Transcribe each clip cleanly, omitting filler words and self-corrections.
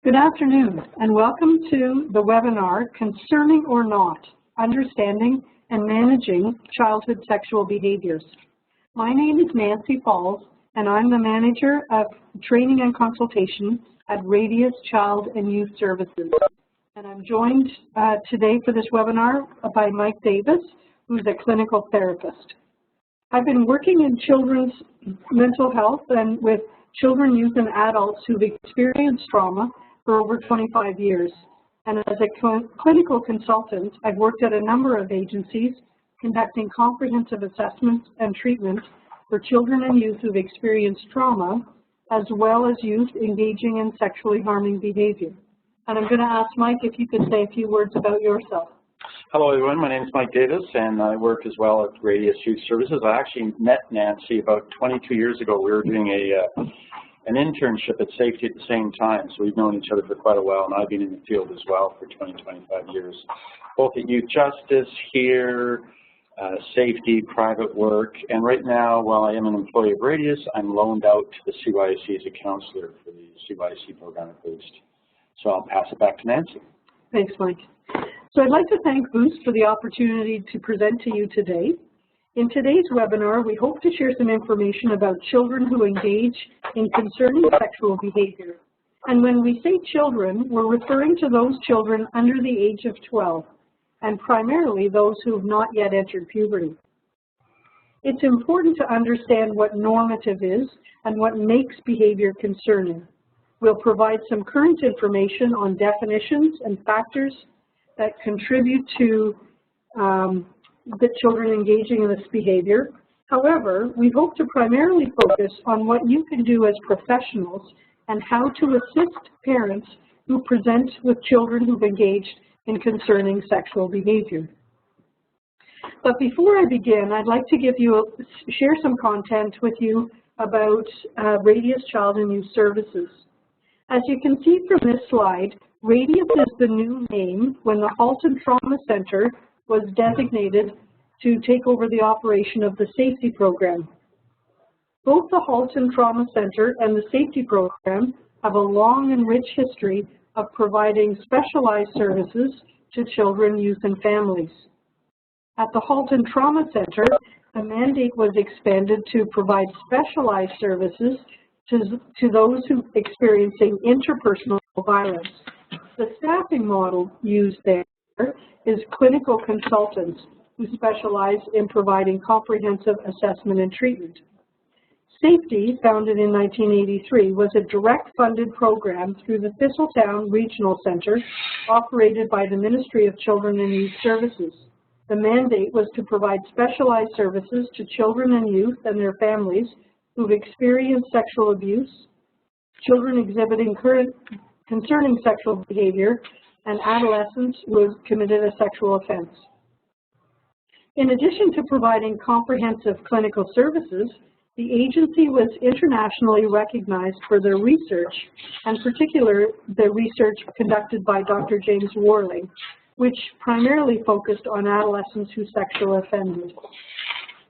Good afternoon, and welcome to the webinar, Concerning or Not, Understanding and Managing Childhood Sexual Behaviors. My name is Nancy Falls, and I'm the Manager of Training and Consultation at Radius Child and Youth Services. And I'm joined today for this webinar by Mike Davis, who's a clinical therapist. I've been working in children's mental health and with children, youth, and adults who've experienced trauma for over 25 years. And as a clinical consultant, I've worked at a number of agencies conducting comprehensive assessments and treatment for children and youth who've experienced trauma, as well as youth engaging in sexually harming behavior. And I'm going to ask Mike if you could say a few words about yourself. Hello everyone, my name is Mike Davis and I work as well at Radius Youth Services. I actually met Nancy about 22 years ago. We were doing an internship at Safety at the same time, so we've known each other for quite a while, and I've been in the field as well for 25 years. Both at Youth Justice, here, Safety, private work, and right now, while I am an employee of Radius, I'm loaned out to the CYC as a counselor for the CYC program at Boost. So I'll pass it back to Nancy. Thanks, Mike. So I'd like to thank Boost for the opportunity to present to you today. In today's webinar, we hope to share some information about children who engage in concerning sexual behavior. And when we say children, we're referring to those children under the age of 12, and primarily those who have not yet entered puberty. It's important to understand what normative is and what makes behavior concerning. We'll provide some current information on definitions and factors that contribute to the children engaging in this behavior. However, we hope to primarily focus on what you can do as professionals and how to assist parents who present with children who've engaged in concerning sexual behavior. But before I begin, I'd like to share some content with you about Radius Child and Youth Services. As you can see from this slide, Radius is the new name when the Halton Trauma Center was designated to take over the operation of the safety program. Both the Halton Trauma Center and the safety program have a long and rich history of providing specialized services to children, youth, and families. At the Halton Trauma Center, the mandate was expanded to provide specialized services to those who are experiencing interpersonal violence. The staffing model used there is clinical consultants who specialize in providing comprehensive assessment and treatment. Safety, founded in 1983, was a direct funded program through the Thistletown Regional Center operated by the Ministry of Children and Youth Services. The mandate was to provide specialized services to children and youth and their families who've experienced sexual abuse, children exhibiting concerning sexual behavior, and adolescents who have committed a sexual offense. In addition to providing comprehensive clinical services, the agency was internationally recognized for their research, and particularly the research conducted by Dr. James Worley, which primarily focused on adolescents who sexually offended.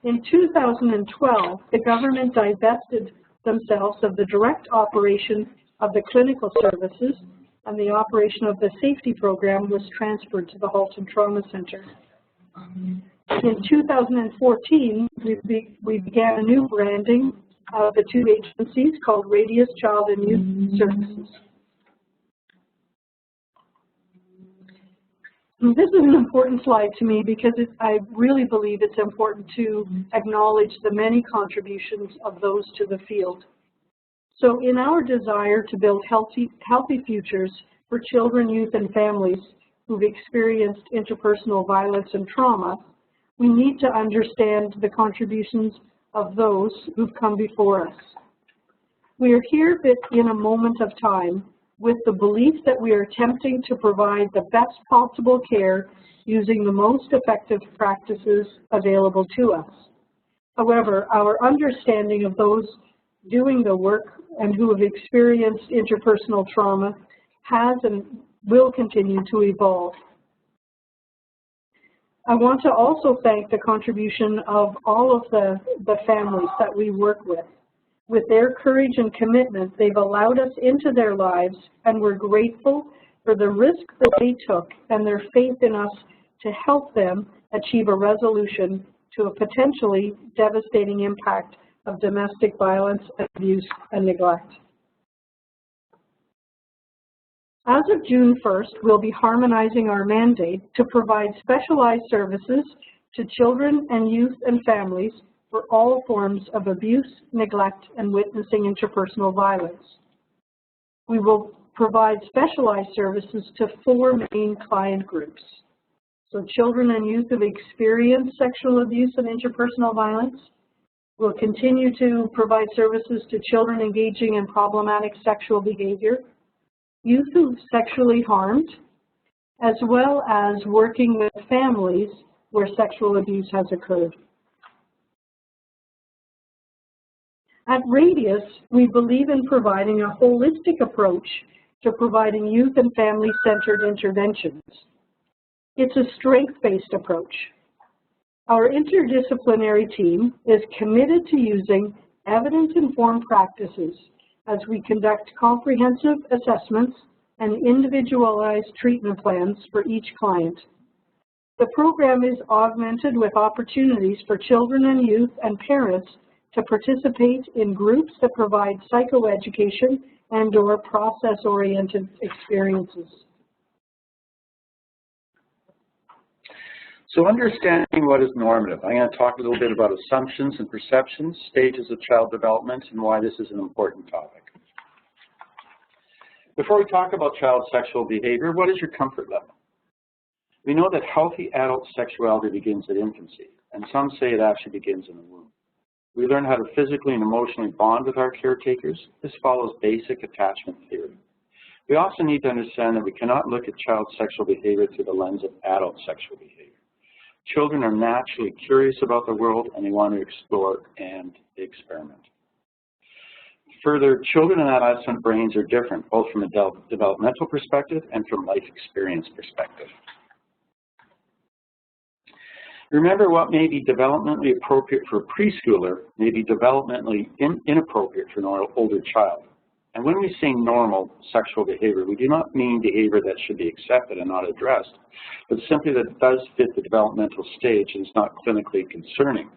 In 2012, the government divested themselves of the direct operation of the clinical services, and the operation of the safety program was transferred to the Halton Trauma Center. In 2014, we began a new branding of the two agencies called Radius Child and Youth Services. And this is an important slide to me because I really believe it's important to acknowledge the many contributions of those to the field. So in our desire to build healthy futures for children, youth, and families who've experienced interpersonal violence and trauma, we need to understand the contributions of those who've come before us. We are here in a moment of time with the belief that we are attempting to provide the best possible care using the most effective practices available to us. However, our understanding of those doing the work and who have experienced interpersonal trauma has and will continue to evolve. I want to also thank the contribution of all of the families that we work with. With their courage and commitment, they've allowed us into their lives, and we're grateful for the risk that they took and their faith in us to help them achieve a resolution to a potentially devastating impact of domestic violence, abuse, and neglect. As of June 1st, we'll be harmonizing our mandate to provide specialized services to children and youth and families for all forms of abuse, neglect, and witnessing interpersonal violence. We will provide specialized services to 4 main client groups. So children and youth who've experienced sexual abuse and interpersonal violence. We'll continue to provide services to children engaging in problematic sexual behavior, youth who've sexually harmed, as well as working with families where sexual abuse has occurred. At Radius, we believe in providing a holistic approach to providing youth and family-centered interventions. It's a strength-based approach. Our interdisciplinary team is committed to using evidence-informed practices as we conduct comprehensive assessments and individualized treatment plans for each client. The program is augmented with opportunities for children and youth and parents to participate in groups that provide psychoeducation and/or process-oriented experiences. So understanding what is normative, I'm going to talk a little bit about assumptions and perceptions, stages of child development, and why this is an important topic. Before we talk about child sexual behavior, what is your comfort level? We know that healthy adult sexuality begins at infancy, and some say it actually begins in the womb. We learn how to physically and emotionally bond with our caretakers. This follows basic attachment theory. We also need to understand that we cannot look at child sexual behavior through the lens of adult sexual behavior. Children are naturally curious about the world and they want to explore and experiment. Further, children and adolescent brains are different, both from a developmental perspective and from life experience perspective. Remember, what may be developmentally appropriate for a preschooler may be developmentally inappropriate for an older child. And when we say normal sexual behavior, we do not mean behavior that should be accepted and not addressed, but simply that it does fit the developmental stage and is not clinically concerning.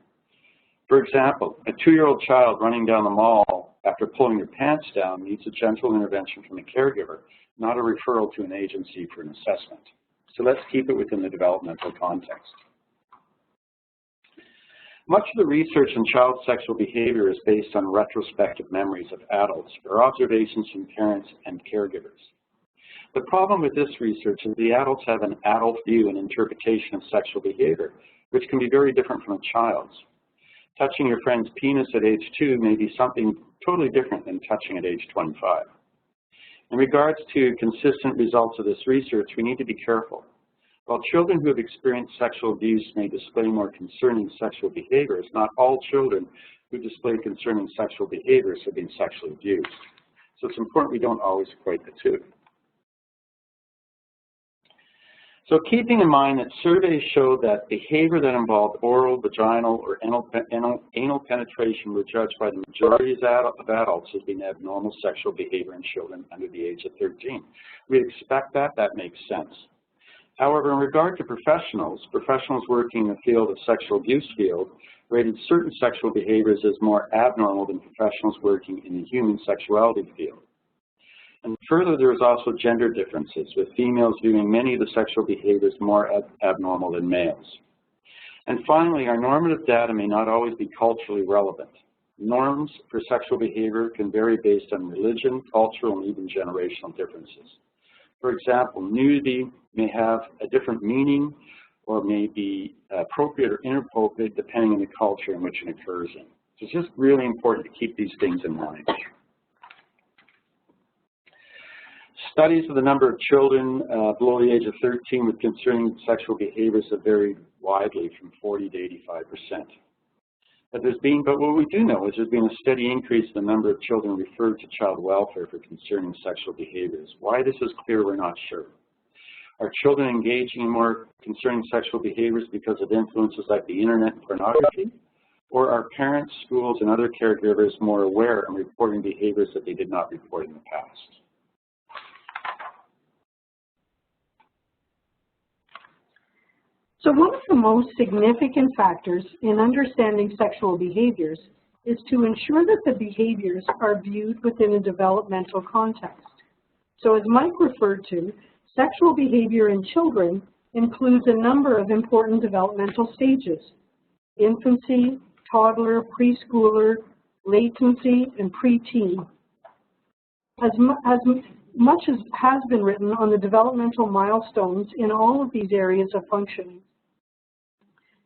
For example, a 2-year-old child running down the mall after pulling their pants down needs a gentle intervention from a caregiver, not a referral to an agency for an assessment. So let's keep it within the developmental context. Much of the research in child sexual behavior is based on retrospective memories of adults or observations from parents and caregivers. The problem with this research is the adults have an adult view and interpretation of sexual behavior, which can be very different from a child's. Touching your friend's penis at age 2 may be something totally different than touching at age 25. In regards to consistent results of this research, we need to be careful. While children who have experienced sexual abuse may display more concerning sexual behaviors, not all children who display concerning sexual behaviors have been sexually abused. So it's important we don't always equate the two. So keeping in mind that surveys show that behavior that involved oral, vaginal, or anal penetration were judged by the majority of adults as being abnormal sexual behavior in children under the age of 13. We expect that. That makes sense. However, in regard to professionals working in the field of sexual abuse field rated certain sexual behaviors as more abnormal than professionals working in the human sexuality field. And further, there is also gender differences, with females viewing many of the sexual behaviors more abnormal than males. And finally, our normative data may not always be culturally relevant. Norms for sexual behavior can vary based on religion, cultural, and even generational differences. For example, nudity may have a different meaning or may be appropriate or inappropriate depending on the culture in which it occurs in. So it's just really important to keep these things in mind. Studies of the number of children below the age of 13 with concerning sexual behaviors have varied widely from 40 to 85%. But what we do know is there's been a steady increase in the number of children referred to child welfare for concerning sexual behaviors. Why this is clear, we're not sure. Are children engaging in more concerning sexual behaviors because of influences like the internet and pornography? Or are parents, schools, and other caregivers more aware and reporting behaviors that they did not report in the past? So one of the most significant factors in understanding sexual behaviors is to ensure that the behaviors are viewed within a developmental context. So as Mike referred to, sexual behavior in children includes a number of important developmental stages: infancy, toddler, preschooler, latency, and preteen. As much as has been written on the developmental milestones in all of these areas of functioning.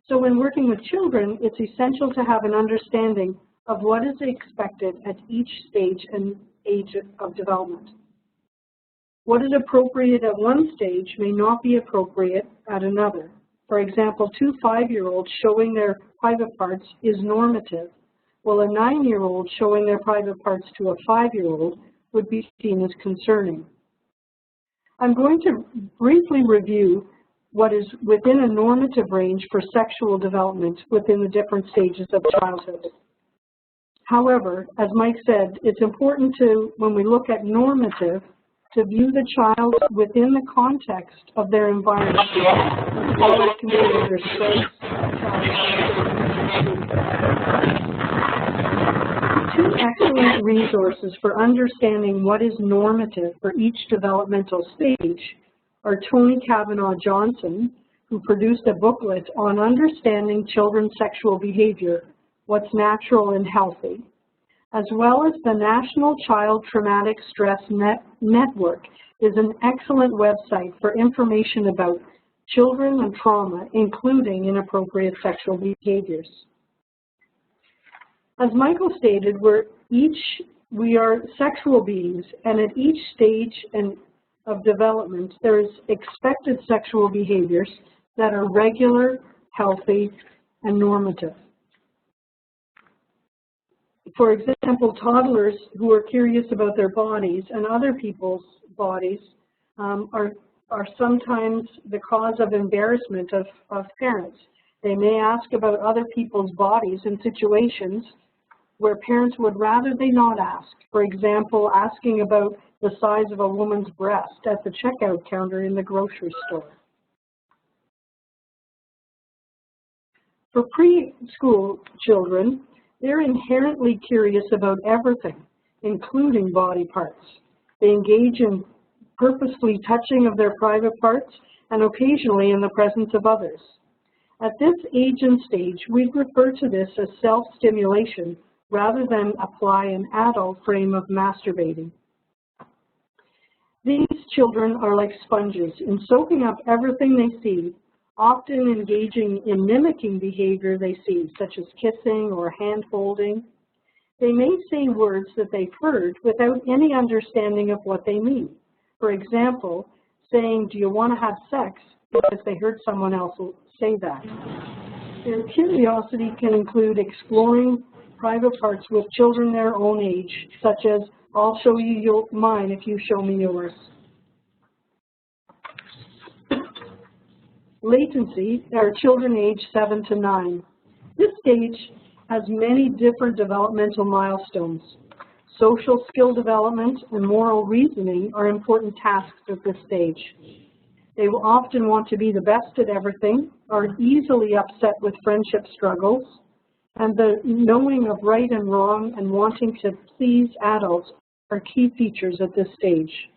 So when working with children, it's essential to have an understanding of what is expected at each stage and age of development. What is appropriate at one stage may not be appropriate at another. For example, 2 5-year-olds showing their private parts is normative, while a 9-year-old showing their private parts to a 5-year-old would be seen as concerning. I'm going to briefly review what is within a normative range for sexual development within the different stages of childhood. However, as Mike said, it's important to, when we look at normative, to view the child within the context of their environment, as well as consider their strengths. Two excellent resources for understanding what is normative for each developmental stage are Tony Cavanaugh-Johnson, who produced a booklet on understanding children's sexual behavior, What's Natural and Healthy, as well as the National Child Traumatic Stress Network is an excellent website for information about children and trauma, including inappropriate sexual behaviors. As Michael stated, we are sexual beings, and at each stage of development, there is expected sexual behaviors that are regular, healthy, and normative. For example, toddlers who are curious about their bodies and other people's bodies are sometimes the cause of embarrassment of parents. They may ask about other people's bodies in situations where parents would rather they not ask. For example, asking about the size of a woman's breast at the checkout counter in the grocery store. For preschool children, they're inherently curious about everything, including body parts. They engage in purposefully touching of their private parts and occasionally in the presence of others. At this age and stage, we refer to this as self-stimulation rather than apply an adult frame of masturbating. These children are like sponges in soaking up everything they see, often engaging in mimicking behavior they see, such as kissing or hand-holding. They may say words that they've heard without any understanding of what they mean. For example, saying, "Do you want to have sex?" because they heard someone else say that. Their curiosity can include exploring private parts with children their own age, such as, "I'll show you mine if you show me yours." Latency are children aged 7 to 9. This stage has many different developmental milestones. Social skill development and moral reasoning are important tasks at this stage. They will often want to be the best at everything, are easily upset with friendship struggles, and the knowing of right and wrong and wanting to please adults are key features at this stage.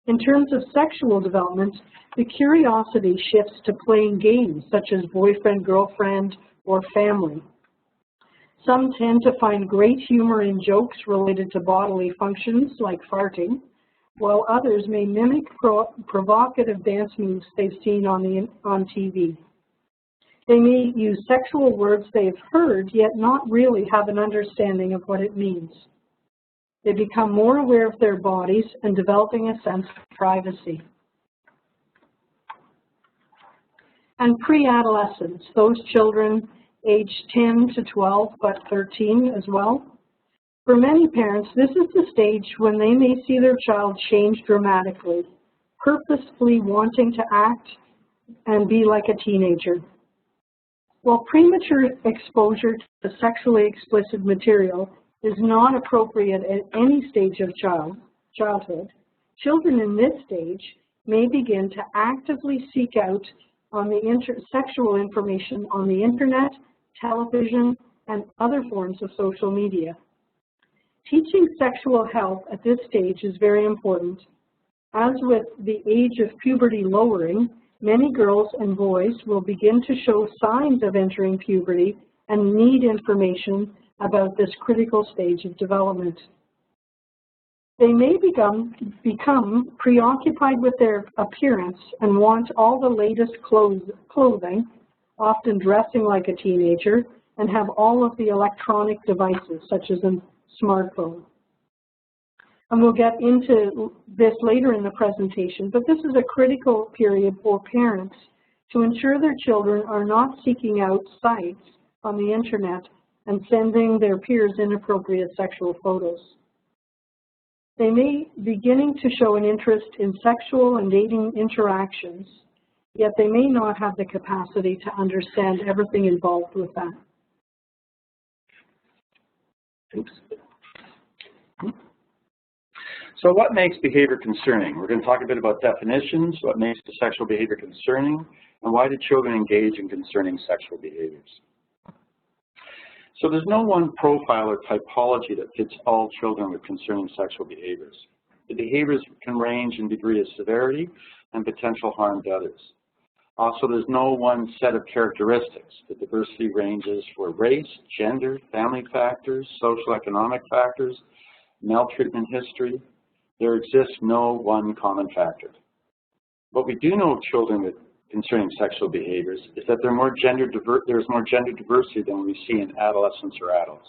In terms of sexual development, the curiosity shifts to playing games such as boyfriend, girlfriend, or family. Some tend to find great humor in jokes related to bodily functions like farting, while others may mimic provocative dance moves they've seen on TV. They may use sexual words they've heard, yet not really have an understanding of what it means. They become more aware of their bodies and developing a sense of privacy. And pre-adolescents, those children aged 10 to 12, but 13 as well. For many parents, this is the stage when they may see their child change dramatically, purposefully wanting to act and be like a teenager. While premature exposure to sexually explicit material is not appropriate at any stage of childhood, children in this stage may begin to actively seek out on the sexual information on the internet, television, and other forms of social media. Teaching sexual health at this stage is very important. As with the age of puberty lowering, many girls and boys will begin to show signs of entering puberty and need information about this critical stage of development. They may become preoccupied with their appearance and want all the latest clothing, often dressing like a teenager, and have all of the electronic devices, such as a smartphone. And we'll get into this later in the presentation, but this is a critical period for parents to ensure their children are not seeking out sites on the internet and sending their peers inappropriate sexual photos. They may be beginning to show an interest in sexual and dating interactions, yet they may not have the capacity to understand everything involved with that. Oops. So what makes behavior concerning? We're going to talk a bit about definitions, what makes the sexual behavior concerning, and why do children engage in concerning sexual behaviors. So there's no one profile or typology that fits all children with concerning sexual behaviors. The behaviors can range in degree of severity and potential harm to others. Also, there's no one set of characteristics. The diversity ranges for race, gender, family factors, social economic factors, maltreatment history. There exists no one common factor. What we do know of children with concerning sexual behaviors is that there's more gender diversity than we see in adolescents or adults.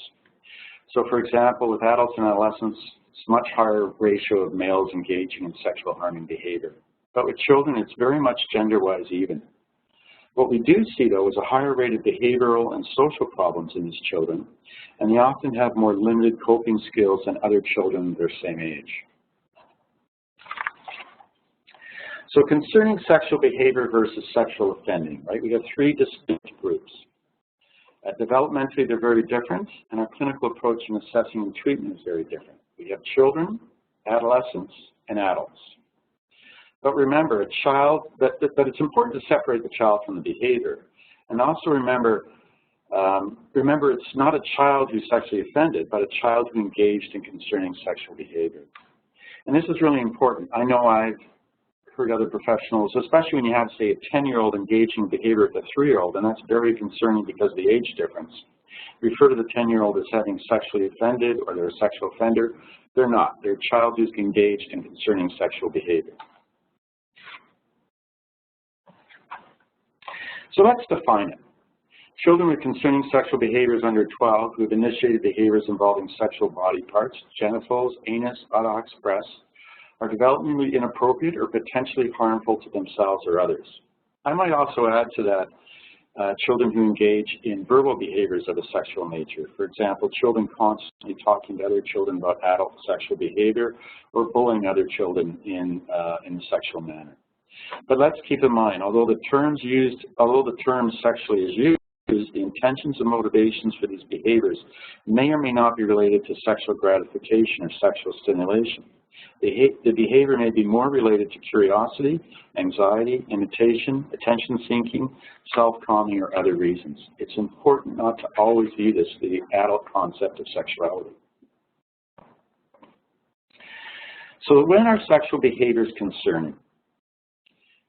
So for example, with adults and adolescents, it's a much higher ratio of males engaging in sexual harming behavior. But with children, it's very much gender-wise even. What we do see, though, is a higher rate of behavioral and social problems in these children, and they often have more limited coping skills than other children their same age. So concerning sexual behavior versus sexual offending, right? We have three distinct groups. Developmentally, they're very different, and our clinical approach in assessing and treatment is very different. We have children, adolescents, and adults. But remember, but it's important to separate the child from the behavior. And also remember it's not a child who's sexually offended, but a child who engaged in concerning sexual behavior. And this is really important. I know I've heard other professionals, especially when you have, say, a 10-year-old engaging in behavior with a 3-year-old, and that's very concerning because of the age difference. Refer to the 10-year-old as having sexually offended or they're a sexual offender. They're not. They're a child who's engaged in concerning sexual behavior. So let's define it. Children with concerning sexual behaviors under 12 who have initiated behaviors involving sexual body parts, genitals, anus, buttocks, breasts, are developmentally inappropriate or potentially harmful to themselves or others. I might also add to that children who engage in verbal behaviors of a sexual nature. For example, children constantly talking to other children about adult sexual behavior or bullying other children in a sexual manner. But let's keep in mind, although the term sexually is used, the intentions and motivations for these behaviors may or may not be related to sexual gratification or sexual stimulation. The behavior may be more related to curiosity, anxiety, imitation, attention-seeking, self-calming, or other reasons. It's important not to always view this as the adult concept of sexuality. So when are sexual behaviors concerning?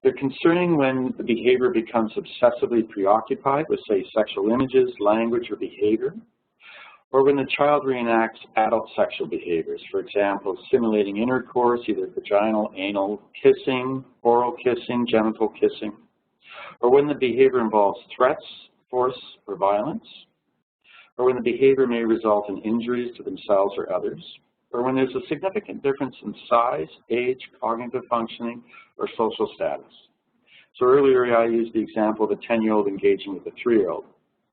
They're concerning when the behavior becomes obsessively preoccupied with, say, sexual images, language, or behavior, or when the child reenacts adult sexual behaviors, for example, simulating intercourse, either vaginal, anal kissing, oral kissing, genital kissing, or when the behavior involves threats, force, or violence, or when the behavior may result in injuries to themselves or others, or when there's a significant difference in size, age, cognitive functioning, or social status. So earlier I used the example of a 10-year-old engaging with a 3-year-old.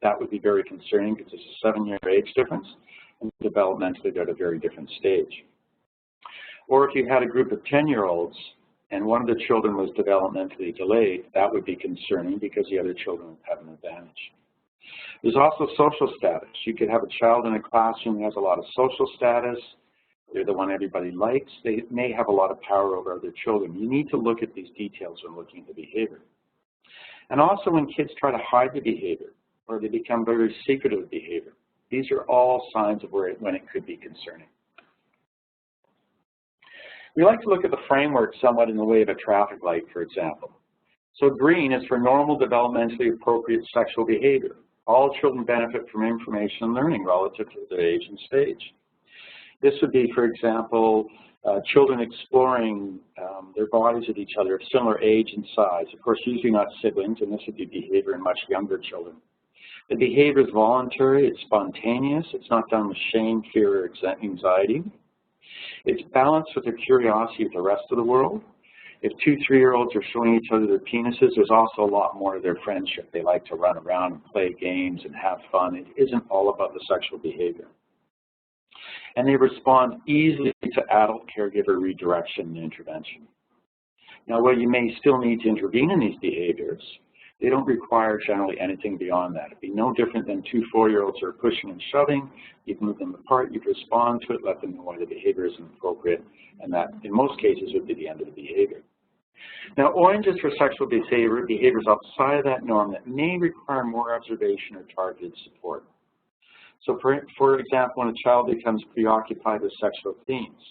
That would be very concerning because there's a 7-year age difference, and developmentally they're at a very different stage. Or if you had a group of 10-year-olds and one of the children was developmentally delayed, that would be concerning because the other children would have an advantage. There's also social status. You could have a child in a classroom who has a lot of social status. They're the one everybody likes. They may have a lot of power over other children. You need to look at these details when looking at the behavior. And also when kids try to hide the behavior or they become very secretive of behavior. These are all signs of when it could be concerning. We like to look at the framework somewhat in the way of a traffic light, for example. So green is for normal, developmentally appropriate sexual behavior. All children benefit from information and learning relative to their age and stage. This would be, for example, children exploring their bodies with each other of similar age and size. Of course, usually not siblings, and this would be behavior in much younger children. The behavior is voluntary, it's spontaneous, it's not done with shame, fear, or anxiety. It's balanced with their curiosity of the rest of the world. If 2 3-year-olds are showing each other their penises, there's also a lot more to their friendship. They like to run around and play games and have fun. It isn't all about the sexual behavior. And they respond easily to adult caregiver redirection and intervention. Now, while you may still need to intervene in these behaviors, they don't require generally anything beyond that. It'd be no different than 2 4-year-olds who are pushing and shoving. You'd move them apart, you'd respond to it, let them know why the behavior isn't appropriate, and that, in most cases, would be the end of the behavior. Now, oranges for sexual behaviors outside of that norm that may require more observation or targeted support. So, for example, when a child becomes preoccupied with sexual themes,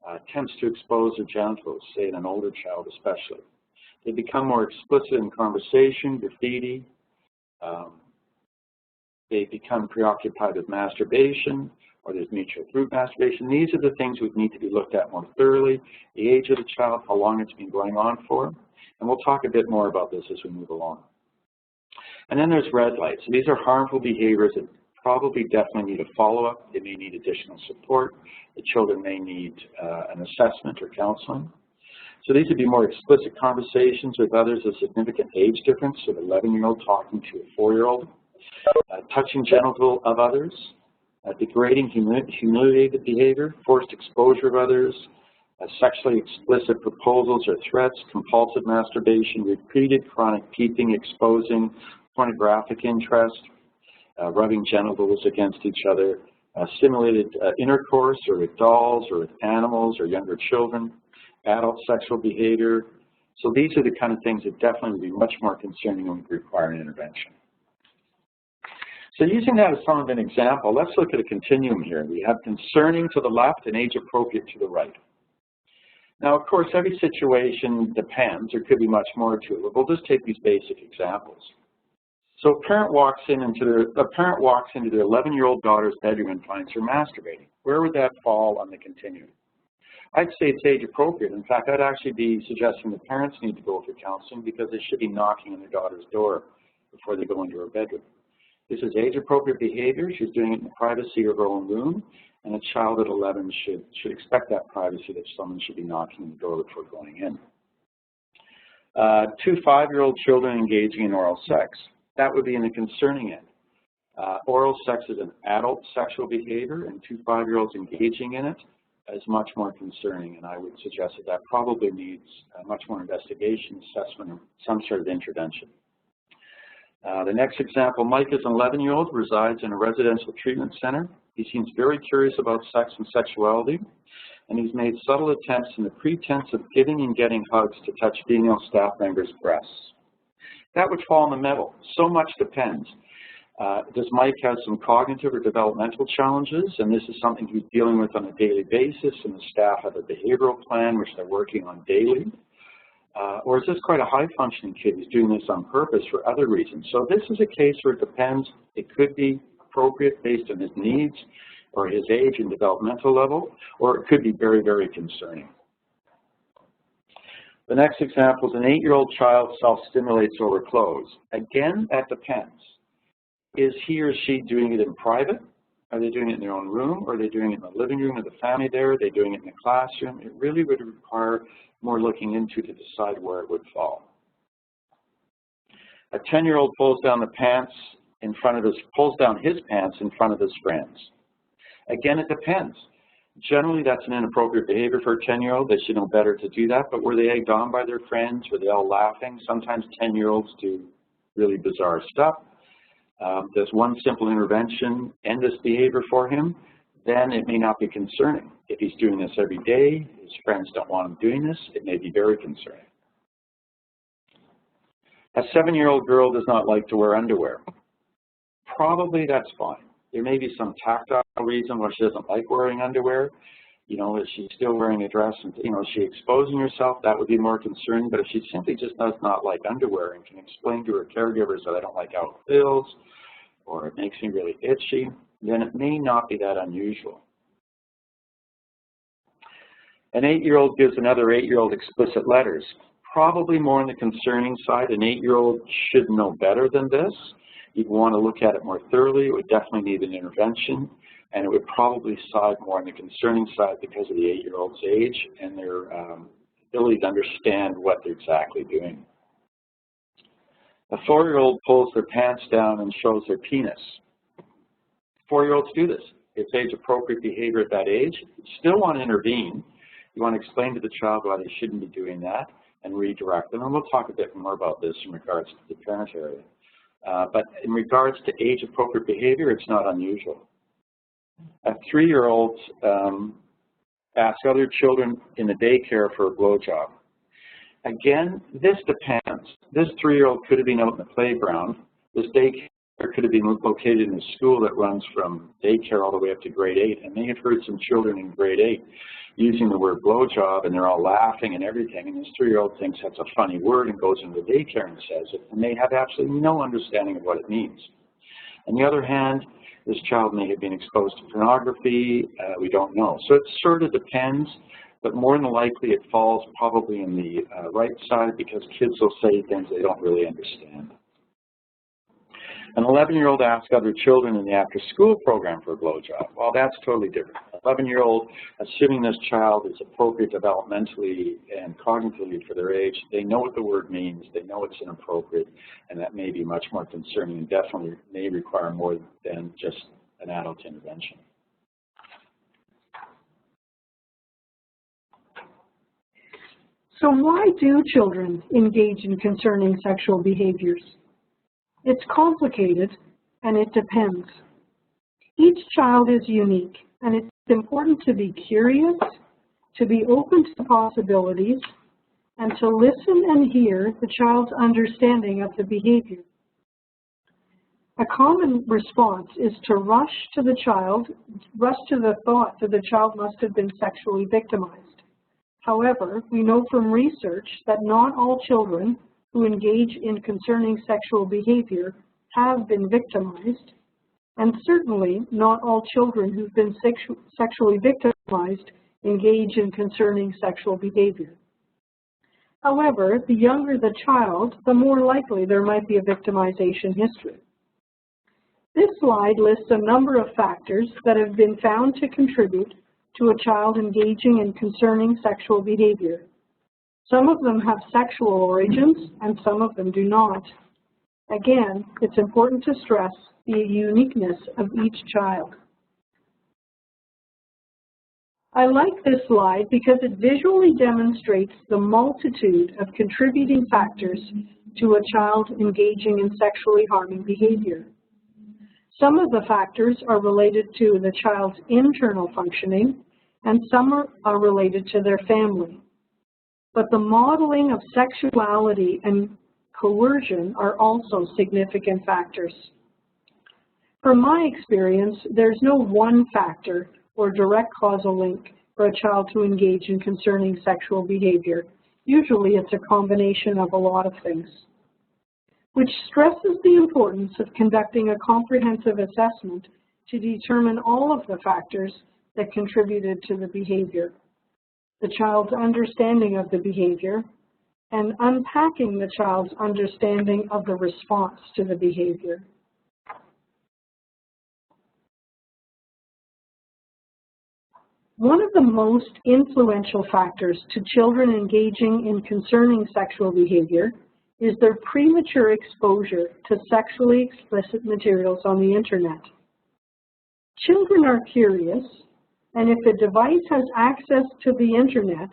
attempts to expose their genitals, say in an older child especially, they become more explicit in conversation, graffiti, they become preoccupied with masturbation, or there's mutual group masturbation. These are the things that need to be looked at more thoroughly, the age of the child, how long it's been going on for, and we'll talk a bit more about this as we move along. And then there's red lights. So these are harmful behaviors that probably definitely need a follow-up. They may need additional support. The children may need an assessment or counseling. So these would be more explicit conversations with others of significant age difference, so an 11-year-old talking to a 4-year-old, touching genital of others, degrading, humiliated behavior, forced exposure of others, sexually explicit proposals or threats, compulsive masturbation, repeated chronic peeping, exposing, pornographic interest, rubbing genitals against each other, simulated intercourse or with dolls or with animals or younger children, adult sexual behavior. So these are the kind of things that definitely would be much more concerning and would require an intervention. So using that as some of an example, let's look at a continuum here. We have concerning to the left and age appropriate to the right. Now, of course, every situation depends. There could be much more to it, but we'll just take these basic examples. So a parent walks into their 11-year-old daughter's bedroom and finds her masturbating. Where would that fall on the continuum? I'd say it's age appropriate. In fact, I'd actually be suggesting the parents need to go for counseling because they should be knocking on their daughter's door before they go into her bedroom. This is age appropriate behavior. She's doing it in the privacy of her own room, and a child at 11 should expect that privacy, that someone should be knocking on the door before going in. 2 5-year-old children engaging in oral sex. That would be in the concerning end. Oral sex is an adult sexual behavior, and 2 5-year-olds engaging in it is much more concerning, and I would suggest that that probably needs much more investigation, assessment, or some sort of intervention. The next example, Mike is an 11-year-old, resides in a residential treatment center. He seems very curious about sex and sexuality, and he's made subtle attempts in the pretense of giving and getting hugs to touch female staff members' breasts. That would fall in the middle. So much depends. Does Mike have some cognitive or developmental challenges, and this is something he's dealing with on a daily basis, and the staff have a behavioral plan which they're working on daily? Or is this quite a high-functioning kid who's doing this on purpose for other reasons? So this is a case where it depends. It could be appropriate based on his needs or his age and developmental level, or it could be very, very concerning. The next example is an 8-year-old child self-stimulates over clothes. Again, that depends. Is he or she doing it in private? Are they doing it in their own room? Or are they doing it in the living room of the family there? Are they doing it in the classroom? It really would require more looking into to decide where it would fall. A 10-year-old pulls down his pants in front of his friends. Again, it depends. Generally, that's an inappropriate behavior for a 10-year-old. They should know better to do that. But were they egged on by their friends? Were they all laughing? Sometimes 10-year-olds do really bizarre stuff. Does one simple intervention end this behavior for him? Then it may not be concerning. If he's doing this every day, his friends don't want him doing this, it may be very concerning. A 7-year-old girl does not like to wear underwear. Probably that's fine. There may be some tactile reason why she doesn't like wearing underwear. You know, is she still wearing a dress and, you know, is she exposing herself? That would be more concerning. But if she simply just does not like underwear and can explain to her caregivers that I don't like how it feels or it makes me really itchy, then it may not be that unusual. An 8-year-old gives another 8-year-old explicit letters. Probably more on the concerning side. An 8-year-old should know better than this. You'd want to look at it more thoroughly. It would definitely need an intervention, and it would probably side more on the concerning side because of the 8-year-old's age and their ability to understand what they're exactly doing. A 4-year-old pulls their pants down and shows their penis. 4-year-olds do this. It's age-appropriate behavior at that age. You still want to intervene. You want to explain to the child why they shouldn't be doing that and redirect them. And we'll talk a bit more about this in regards to the parent area. But in regards to age-appropriate behavior, it's not unusual. A 3-year-old asks other children in the daycare for a blowjob. Again, this depends. This 3-year-old could have been out in the playground. This daycare could have been located in a school that runs from daycare all the way up to grade 8, and may have heard some children in grade 8 using the word blowjob, and they're all laughing and everything, and this 3-year-old thinks that's a funny word and goes into the daycare and says it, and they have absolutely no understanding of what it means. On the other hand, this child may have been exposed to pornography. We don't know. So it sort of depends, but more than likely it falls probably in the right side because kids will say things they don't really understand. An 11-year-old asks other children in the after-school program for a blowjob. Well, that's totally different. An 11-year-old, assuming this child is appropriate developmentally and cognitively for their age, they know what the word means, they know it's inappropriate, and that may be much more concerning and definitely may require more than just an adult intervention. So why do children engage in concerning sexual behaviors? It's complicated, and it depends. Each child is unique, and it's important to be curious, to be open to possibilities, and to listen and hear the child's understanding of the behavior. A common response is to rush to the thought that the child must have been sexually victimized. However, we know from research that not all children who engage in concerning sexual behavior have been victimized, and certainly not all children who've been sexually victimized engage in concerning sexual behavior. However, the younger the child, the more likely there might be a victimization history. This slide lists a number of factors that have been found to contribute to a child engaging in concerning sexual behavior. Some of them have sexual origins, and some of them do not. Again, it's important to stress the uniqueness of each child. I like this slide because it visually demonstrates the multitude of contributing factors to a child engaging in sexually harming behavior. Some of the factors are related to the child's internal functioning, and some are related to their family. But the modeling of sexuality and coercion are also significant factors. From my experience, there's no one factor or direct causal link for a child to engage in concerning sexual behavior. Usually it's a combination of a lot of things, which stresses the importance of conducting a comprehensive assessment to determine all of the factors that contributed to the behavior, the child's understanding of the behavior, and unpacking the child's understanding of the response to the behavior. One of the most influential factors to children engaging in concerning sexual behavior is their premature exposure to sexually explicit materials on the internet. Children are curious, and if a device has access to the internet,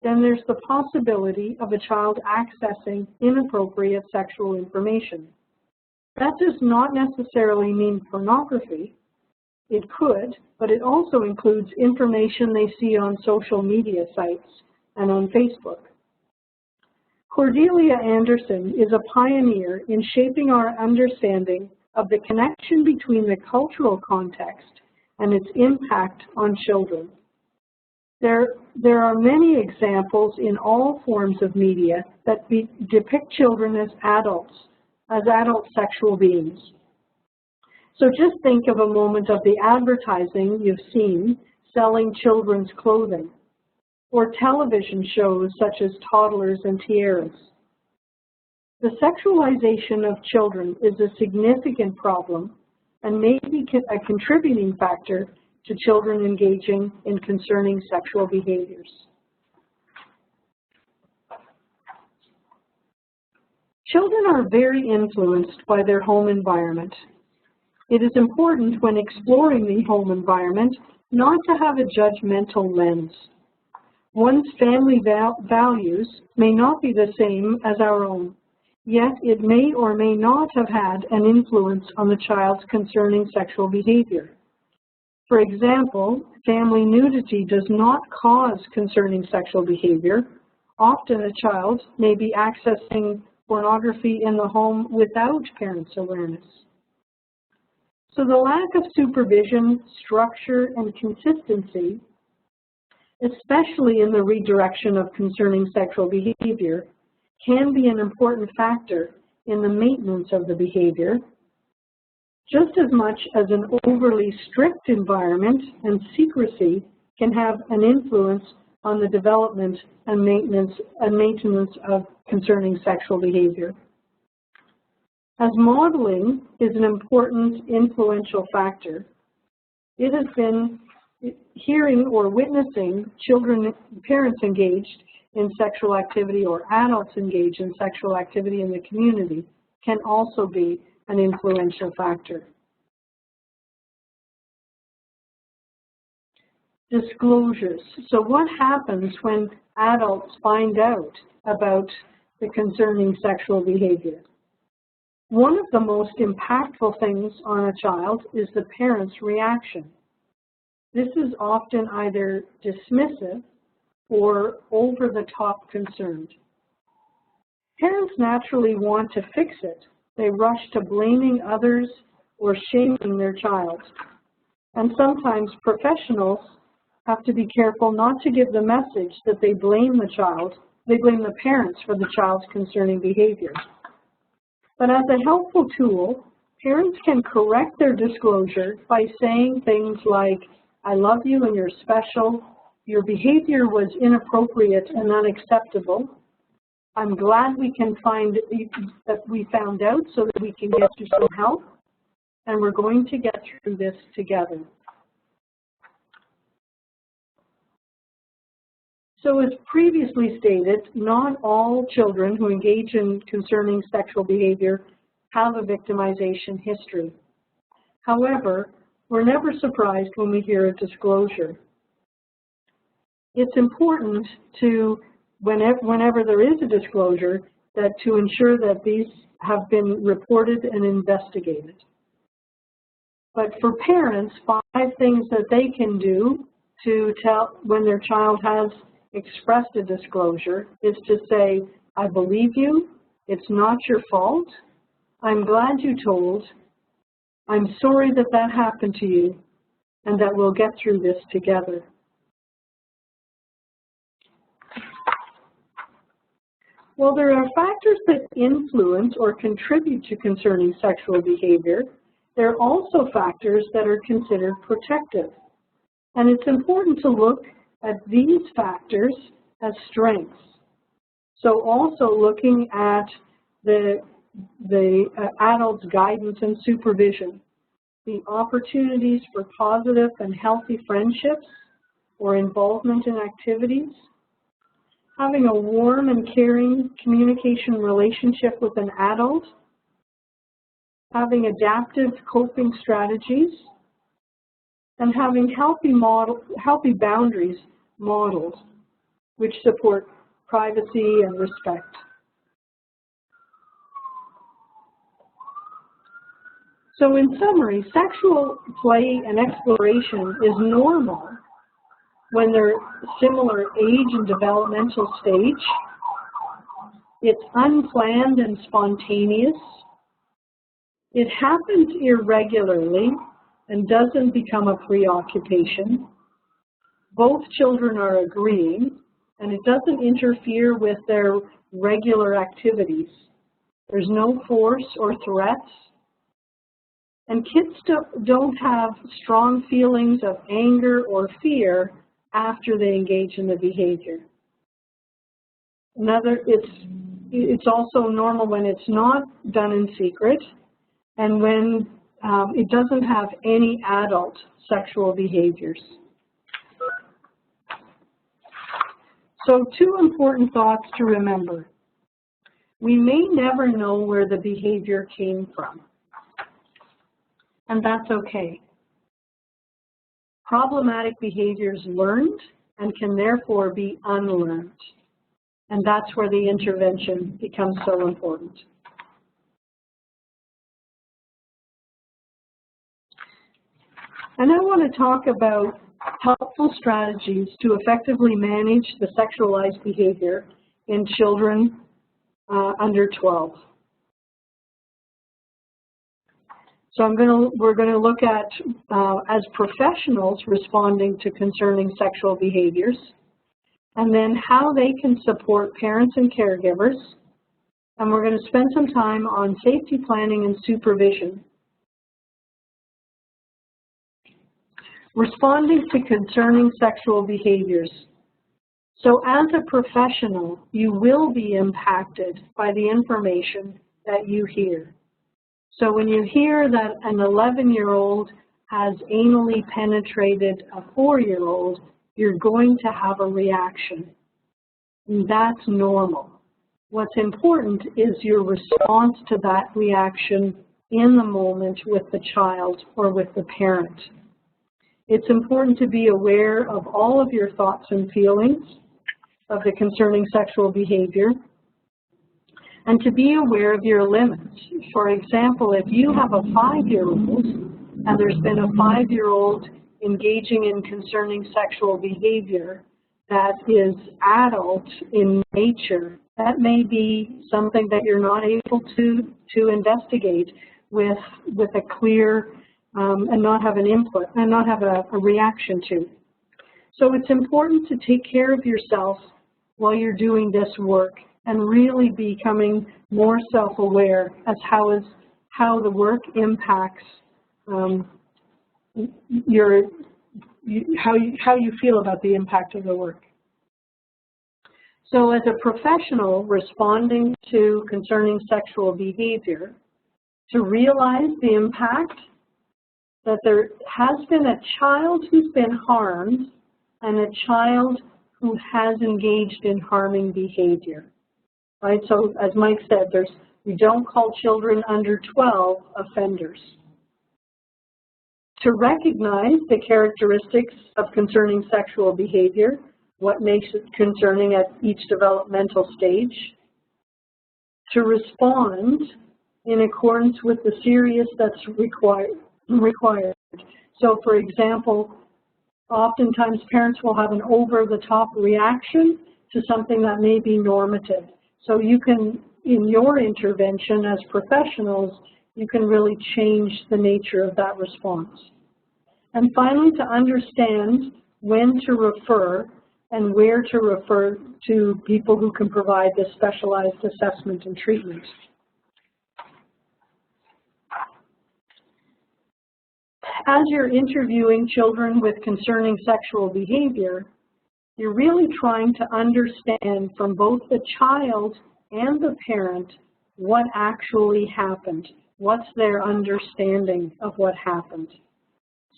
then there's the possibility of a child accessing inappropriate sexual information. That does not necessarily mean pornography. It could, but it also includes information they see on social media sites and on Facebook. Cordelia Anderson is a pioneer in shaping our understanding of the connection between the cultural context and its impact on children. There are many examples in all forms of media that depict children as adult sexual beings. So just think of a moment of the advertising you've seen selling children's clothing, or television shows such as Toddlers and Tiaras. The sexualization of children is a significant problem and may be a contributing factor to children engaging in concerning sexual behaviors. Children are very influenced by their home environment. It is important when exploring the home environment not to have a judgmental lens. One's family values may not be the same as our own, yet it may or may not have had an influence on the child's concerning sexual behavior. For example, family nudity does not cause concerning sexual behavior. Often a child may be accessing pornography in the home without parents' awareness. So the lack of supervision, structure, and consistency, especially in the redirection of concerning sexual behavior, can be an important factor in the maintenance of the behavior, just as much as an overly strict environment and secrecy can have an influence on the development and maintenance of concerning sexual behavior. As modeling is an important influential factor, it has been hearing or witnessing parents engaged in sexual activity or adults engaged in sexual activity in the community can also be an influential factor. Disclosures. So what happens when adults find out about the concerning sexual behavior? One of the most impactful things on a child is the parent's reaction. This is often either dismissive or over-the-top concerned. Parents naturally want to fix it. They rush to blaming others or shaming their child. And sometimes professionals have to be careful not to give the message that they blame the parents for the child's concerning behavior. But as a helpful tool, parents can correct their disclosure by saying things like, "I love you and you're special. Your behavior was inappropriate and unacceptable. I'm glad we found out so that we can get you some help, and we're going to get through this together." So as previously stated, not all children who engage in concerning sexual behavior have a victimization history. However, we're never surprised when we hear a disclosure. It's important to, whenever there is a disclosure, to ensure that these have been reported and investigated. But for parents, 5 things that they can do to tell when their child has expressed a disclosure is to say, "I believe you, it's not your fault, I'm glad you told, I'm sorry that that happened to you, and that we'll get through this together." While there are factors that influence or contribute to concerning sexual behavior, there are also factors that are considered protective. And it's important to look at these factors as strengths. So also looking at the adult's guidance and supervision, the opportunities for positive and healthy friendships or involvement in activities, having a warm and caring communication relationship with an adult, having adaptive coping strategies, and having healthy boundaries modeled, which support privacy and respect. So in summary, sexual play and exploration is normal when they're similar age and developmental stage. It's unplanned and spontaneous. It happens irregularly and doesn't become a preoccupation. Both children are agreeing, and it doesn't interfere with their regular activities. There's no force or threats. And kids don't have strong feelings of anger or fear after they engage in the behavior. It's also normal when it's not done in secret and when it doesn't have any adult sexual behaviors. So 2 important thoughts to remember. We may never know where the behavior came from, and that's okay. Problematic behaviors learned and can therefore be unlearned, and that's where the intervention becomes so important. And I want to talk about helpful strategies to effectively manage the sexualized behavior in children under 12. So we're going to look at, as professionals, responding to concerning sexual behaviors, and then how they can support parents and caregivers. And we're going to spend some time on safety planning and supervision. Responding to concerning sexual behaviors. So as a professional, you will be impacted by the information that you hear. So when you hear that an 11-year-old has anally penetrated a 4-year-old, you're going to have a reaction. And that's normal. What's important is your response to that reaction in the moment with the child or with the parent. It's important to be aware of all of your thoughts and feelings of the concerning sexual behavior, and to be aware of your limits. For example, if you have a 5-year-old and there's been a 5-year-old engaging in concerning sexual behavior that is adult in nature, that may be something that you're not able to investigate with a clear and not have an input and not have a reaction to. So it's important to take care of yourself while you're doing this work and really becoming more self-aware as how the work impacts how you feel about the impact of the work. So as a professional responding to concerning sexual behavior, to realize the impact that there has been a child who's been harmed and a child who has engaged in harming behavior, right? So as Mike said, we don't call children under 12 offenders. To recognize the characteristics of concerning sexual behavior, what makes it concerning at each developmental stage, to respond in accordance with the serious that's required. So for example, oftentimes parents will have an over-the-top reaction to something that may be normative. So you can, in your intervention as professionals, you can really change the nature of that response. And finally, to understand when to refer and where to refer to people who can provide this specialized assessment and treatment. As you're interviewing children with concerning sexual behavior, you're really trying to understand from both the child and the parent what actually happened. What's their understanding of what happened?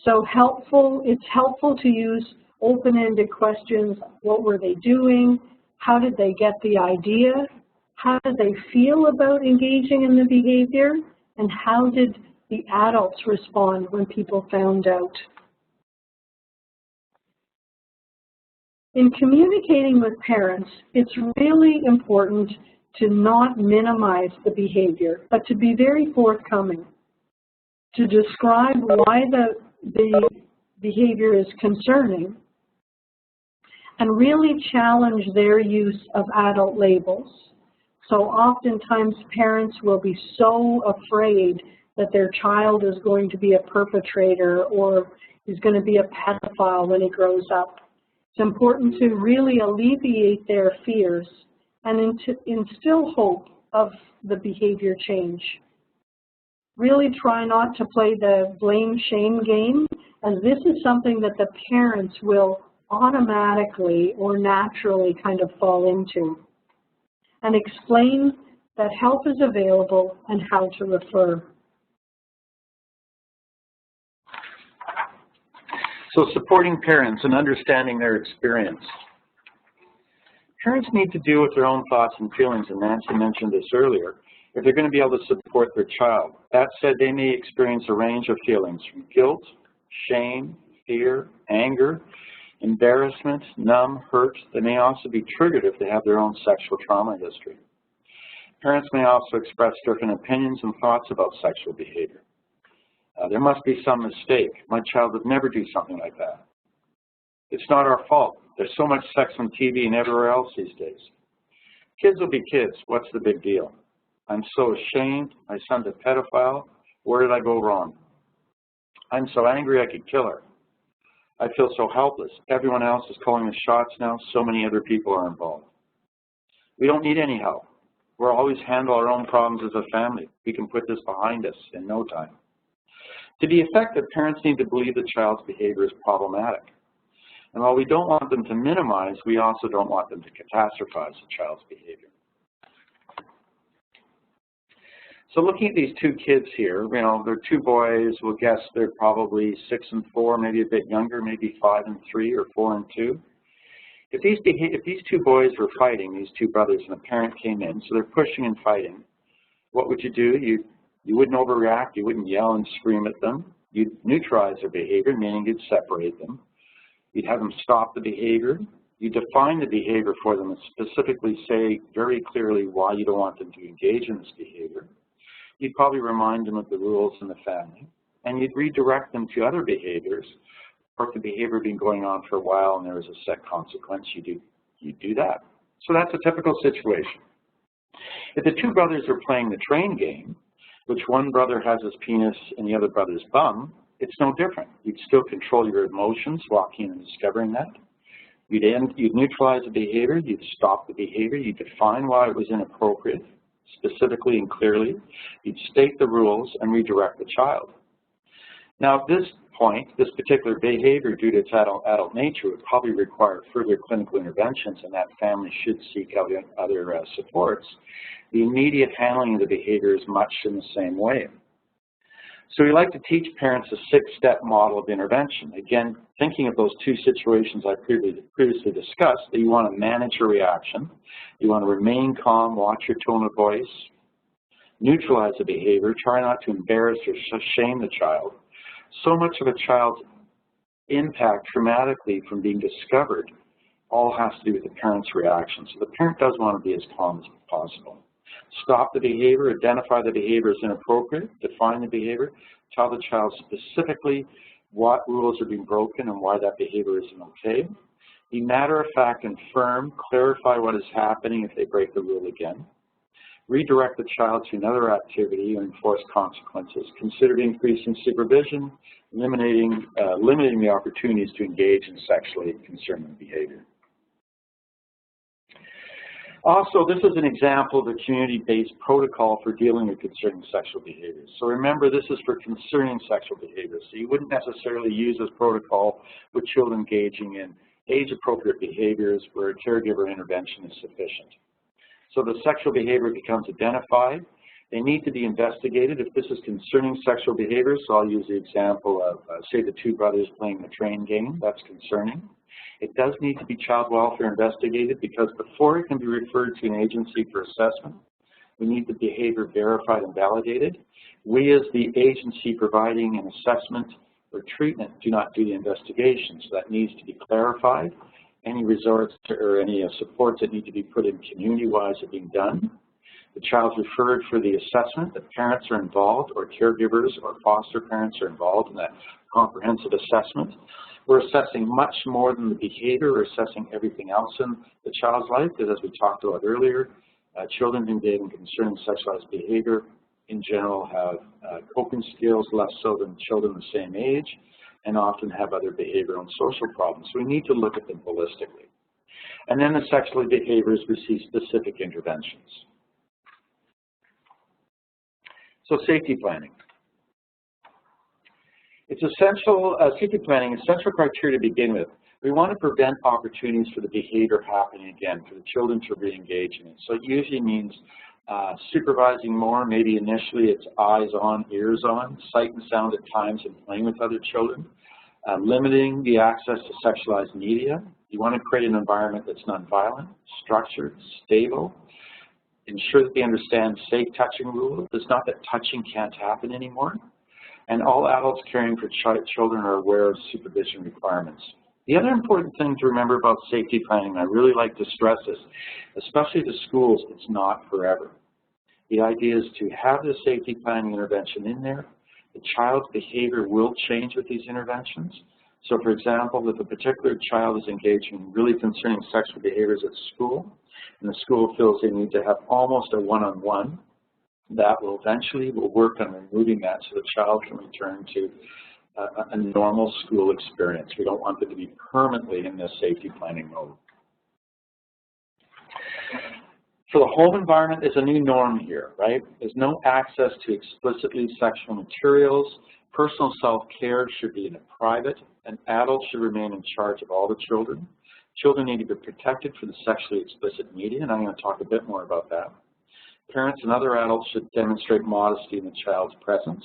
So it's helpful to use open-ended questions. What were they doing? How did they get the idea? How did they feel about engaging in the behavior? And how did the adults respond when people found out? In communicating with parents, it's really important to not minimize the behavior, but to be very forthcoming. to describe why the behavior is concerning and really challenge their use of adult labels. So oftentimes parents will be so afraid that their child is going to be a perpetrator or is going to be a pedophile when he grows up. It's important to really alleviate their fears and instill hope of the behavior change. Really try not to play the blame-shame game, as this is something that the parents will automatically or naturally kind of fall into. And explain that help is available and how to refer. So supporting parents and understanding their experience. Parents need to deal with their own thoughts and feelings, and Nancy mentioned this earlier, if they're going to be able to support their child. That said, they may experience a range of feelings from guilt, shame, fear, anger, embarrassment, numb, hurt. They may also be triggered if they have their own sexual trauma history. Parents may also express different opinions and thoughts about sexual behavior. There must be some mistake. My child would never do something like that. It's not our fault. There's so much sex on TV and everywhere else these days. Kids will be kids. What's the big deal? I'm so ashamed. My son's a pedophile. Where did I go wrong? I'm so angry I could kill her. I feel so helpless. Everyone else is calling the shots now. So many other people are involved. We don't need any help. We'll always handle our own problems as a family. We can put this behind us in no time. To be effective, parents need to believe the child's behavior is problematic. And while we don't want them to minimize, we also don't want them to catastrophize the child's behavior. So looking at these two kids here, you know, they're two boys. We'll guess they're probably 6 and 4, maybe a bit younger, maybe 5 and 3 or 4 and 2. If these two boys were fighting, these two brothers, and a parent came in, so they're pushing and fighting, what would you do? You wouldn't overreact. You wouldn't yell and scream at them. You'd neutralize their behavior, meaning you'd separate them. You'd have them stop the behavior. You define the behavior for them and specifically say very clearly why you don't want them to engage in this behavior. You'd probably remind them of the rules in the family, and you'd redirect them to other behaviors, or if the behavior had been going on for a while and there was a set consequence, you'd do that. So that's a typical situation. If the two brothers are playing the train game, which one brother has his penis in the other brother's bum, it's no different. You'd still control your emotions, walking in and discovering that. You'd neutralize the behavior, you'd stop the behavior, you'd define why it was inappropriate, specifically and clearly. You'd state the rules and redirect the child. Now at this point, this particular behavior, due to its adult nature, would probably require further clinical interventions, and that family should seek out other supports. The immediate handling of the behavior is much in the same way. So we like to teach parents a 6-step model of intervention. Again, thinking of those two situations I previously discussed, that you want to manage your reaction, you want to remain calm, watch your tone of voice, neutralize the behavior, try not to embarrass or shame the child. So much of a child's impact traumatically from being discovered all has to do with the parent's reaction. So the parent does want to be as calm as possible. Stop the behavior, identify the behavior as inappropriate, define the behavior, tell the child specifically what rules are being broken and why that behavior isn't okay. Be matter-of-fact and firm, clarify what is happening if they break the rule again. Redirect the child to another activity and enforce consequences. Consider increasing supervision, limiting the opportunities to engage in sexually concerning behavior. Also, this is an example of a community-based protocol for dealing with concerning sexual behaviors. So remember, this is for concerning sexual behaviors. So you wouldn't necessarily use this protocol with children engaging in age-appropriate behaviors where a caregiver intervention is sufficient. So the sexual behavior becomes identified. They need to be investigated if this is concerning sexual behavior. So I'll use the example of, say, the two brothers playing the train game. That's concerning. It does need to be child welfare investigated, because before it can be referred to an agency for assessment, we need the behavior verified and validated. We, as the agency providing an assessment or treatment, do not do the investigation. So that needs to be clarified. Any resorts or any supports that need to be put in community-wise are being done. The child's referred for the assessment. The parents are involved, or caregivers or foster parents are involved in that comprehensive assessment. We're assessing much more than the behavior. We're assessing everything else in the child's life, because as we talked about earlier, children who engage in concerning sexualized behavior in general have coping skills less so than children the same age, and often have other behavioral and social problems. So we need to look at them holistically. And then the sexually behaviors receive specific interventions. So safety planning. It's essential, safety planning, essential criteria to begin with. We want to prevent opportunities for the behavior happening again, for the children to re-engage in it. So it usually means supervising more. Maybe initially it's eyes on, ears on, sight and sound at times, and playing with other children. Limiting the access to sexualized media. You want to create an environment that's nonviolent, structured, stable. Ensure that they understand safe touching rules. It's not that touching can't happen anymore. And all adults caring for children are aware of supervision requirements. The other important thing to remember about safety planning, and I really like to stress this, especially to schools, it's not forever. The idea is to have the safety planning intervention in there. The child's behavior will change with these interventions. So for example, if a particular child is engaging in really concerning sexual behaviors at school, and the school feels they need to have almost a one-on-one, that will eventually work on removing that so the child can return to a normal school experience. We don't want them to be permanently in this safety planning mode. So the home environment is a new norm here, right? There's no access to explicitly sexual materials. Personal self-care should be in a private, and adults should remain in charge of all the children. Children need to be protected from the sexually explicit media, and I'm going to talk a bit more about that. Parents and other adults should demonstrate modesty in the child's presence.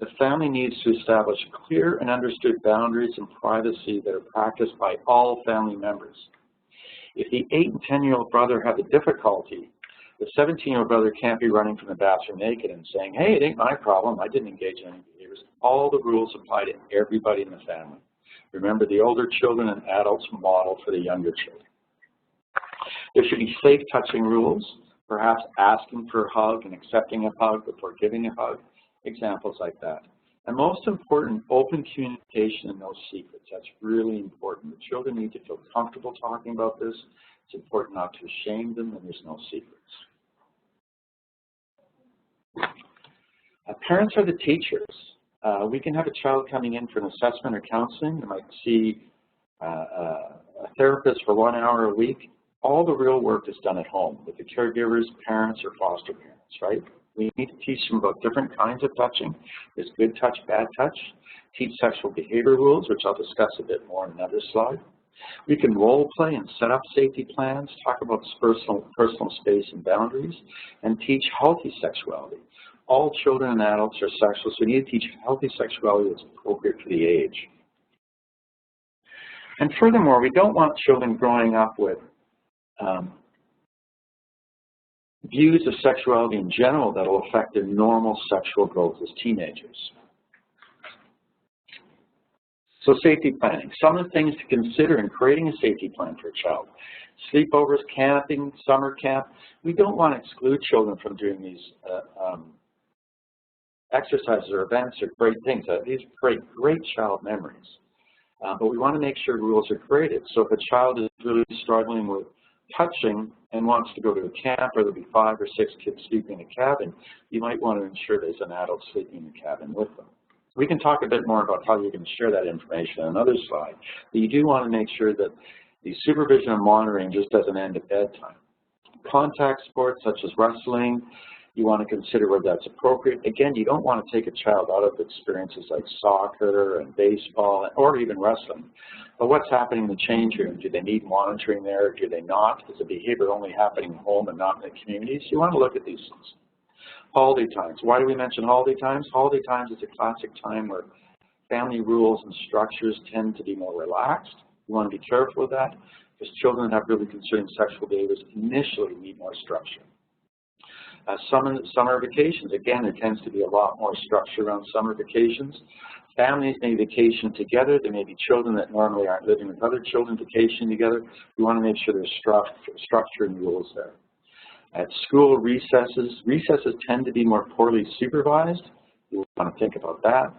The family needs to establish clear and understood boundaries and privacy that are practiced by all family members. If the 8- and 10-year-old brother have a difficulty, the 17-year-old brother can't be running from the bathroom naked and saying, hey, it ain't my problem, I didn't engage in any behaviors. All the rules apply to everybody in the family. Remember, the older children and adults model for the younger children. There should be safe touching rules, perhaps asking for a hug and accepting a hug before giving a hug, examples like that. And most important, open communication and no secrets. That's really important. The children need to feel comfortable talking about this. It's important not to shame them, and there's no secrets. Parents are the teachers. We can have a child coming in for an assessment or counseling. They might see a therapist for 1 hour a week. All the real work is done at home with the caregivers, parents, or foster parents, right? We need to teach them about different kinds of touching. There's good touch, bad touch. Teach sexual behavior rules, which I'll discuss a bit more in another slide. We can role play and set up safety plans, talk about personal space and boundaries, and teach healthy sexuality. All children and adults are sexual, so we need to teach healthy sexuality that's appropriate for the age. And furthermore, we don't want children growing up with views of sexuality in general that will affect their normal sexual growth as teenagers. So safety planning. Some of the things to consider in creating a safety plan for a child. Sleepovers, camping, summer camp. We don't want to exclude children from doing these exercises or events or great things. These create great child memories. But we want to make sure rules are created. So if a child is really struggling with touching and wants to go to a camp where there'll be 5 or 6 kids sleeping in a cabin, you might want to ensure there's an adult sleeping in the cabin with them. We can talk a bit more about how you can share that information on another slide, but you do want to make sure that the supervision and monitoring just doesn't end at bedtime. Contact sports such as wrestling, you want to consider whether that's appropriate. Again, you don't want to take a child out of experiences like soccer and baseball or even wrestling. But what's happening in the change room? Do they need monitoring there? Do they not? Is the behavior only happening at home and not in the community? So you want to look at these things. Holiday times. Why do we mention holiday times? Holiday times is a classic time where family rules and structures tend to be more relaxed. You want to be careful with that because children that have really concerning sexual behaviors initially need more structure. Summer vacations. Again, there tends to be a lot more structure around summer vacations. Families may vacation together. There may be children that normally aren't living with other children vacationing together. We want to make sure there's structure and rules there. At school, recesses tend to be more poorly supervised. You want to think about that.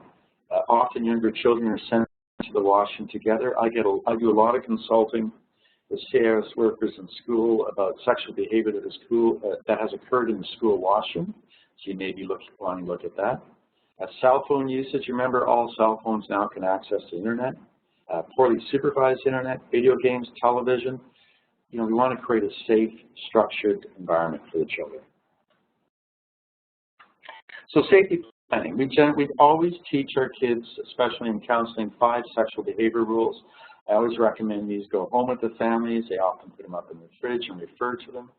Often younger children are sent to the washroom together. I do a lot of consulting with CAS workers in school about sexual behavior that has occurred in the school washroom. So you may be wanting to look at that. Cell phone usage, remember all cell phones now can access the internet. Poorly supervised internet, video games, television. You know, we want to create a safe, structured environment for the children. So safety planning. We always teach our kids, especially in counseling, 5 sexual behavior rules. I always recommend these go home with the families. They often put them up in the fridge and refer to them.